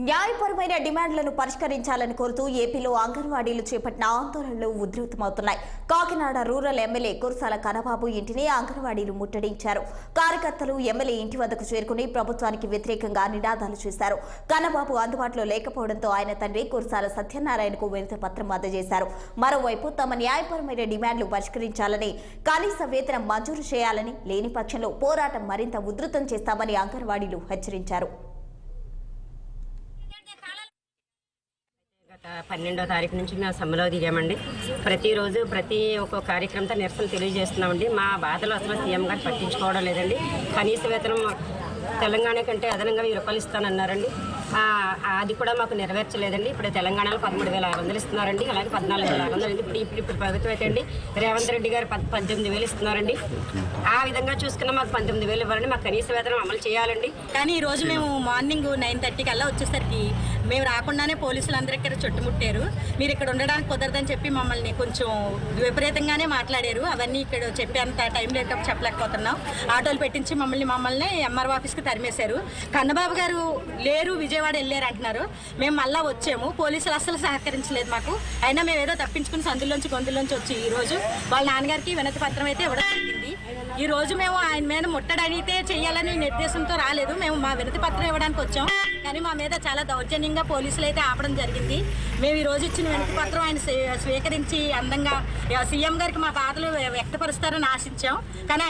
న్యాయపరమైన డిమాండ్లను పరిష్కరించాలని కోరుతూ ఏపీలో అంగన్వాడీలు చేపట్టిన ఆందోళనలు ఉధృతమవుతున్నాయి. కాకినాడ రూరల్ ఎమ్మెల్యే కురసాల కన్నబాబు ఇంటిని అంగన్వాడీలు ముట్టడించారు. కార్యకర్తలు ఎమ్మెల్యే ఇంటి వద్దకు చేరుకుని ప్రభుత్వానికి వ్యతిరేకంగా నినాదాలు చేశారు. కన్నబాబు అందుబాటులో లేకపోవడంతో ఆయన తండ్రి కురసాల సత్యనారాయణకు వినతి పత్రం అందజేశారు. మరోవైపు తమ న్యాయపరమైన డిమాండ్లు పరిష్కరించాలని, కనీస వేతనం మంజూరు చేయాలని, లేని పక్షంలో పోరాటం మరింత ఉధృతం చేస్తామని అంగన్వాడీలు హెచ్చరించారు. 12వ తారీఖు నుంచి మేము సమ్మెలో దిగామండి. ప్రతిరోజు ప్రతి ఒక్క కార్యక్రమంతో నిరసన తెలియజేస్తున్నామండి. మా బాధలు అసలు సీఎం గారు పట్టించుకోవడం లేదండి. కనీస వేతనం తెలంగాణ కంటే అదనంగా 1000 రూపాయలు ఇస్తానన్నారండి. అది కూడా మాకు నెరవేర్చలేదండి. ఇప్పుడు తెలంగాణలో 13,600 ఇస్తున్నారండి, అలాగే 14,600. ఇప్పుడు ప్రభుత్వం అయితే అండి రేవంత్ రెడ్డి గారు 18,000 ఇస్తున్నారండి. ఆ విధంగా చూసుకున్న మాకు 19,000 ఇవ్వాలండి. మాకు కనీస వేతనం అమలు చేయాలండి. కానీ ఈరోజు మేము మార్నింగ్ 9:30 కల్లా వచ్చేసరికి మేము రాకుండానే పోలీసులు అందరూ ఇక్కడ చుట్టుముట్టారు. మీరు ఇక్కడ ఉండడానికి కుదరదని చెప్పి మమ్మల్ని కొంచెం విపరీతంగానే మాట్లాడారు. అవన్నీ ఇక్కడ చెప్పేంత టైం లేక చెప్పలేకపోతున్నాం. ఆటోలు పెట్టించి మమ్మల్ని ఎంఆర్ఓ ఆఫీస్కి తరిమేశారు. కన్నబాబు గారు లేరు, విజయవాడ వెళ్ళారు అంటున్నారు. మేము మళ్ళీ వచ్చాము. పోలీసులు అస్సలు సహకరించలేదు మాకు. అయినా మేము ఏదో తప్పించుకుని గొంతుల్లోంచి వచ్చి ఈరోజు వాళ్ళ నాన్నగారికి వినతి పత్రం అయితే ఇవ్వడం జరిగింది. ఈ రోజు మేము ఆయన మీద ముట్టడైతే చేయాలని నిర్దేశంతో రాలేదు. మేము మా వినతి పత్రం ఇవ్వడానికి వచ్చాం. కానీ మా మీద చాలా దౌర్జన్యంగా పోలీసులు అయితే ఆపడం జరిగింది. మేము ఈ రోజు ఇచ్చిన వినతి పత్రం ఆయన స్వీకరించి అందంగా సీఎం గారికి మా బాధలు వ్యక్తపరుస్తారని ఆశించాం. కానీ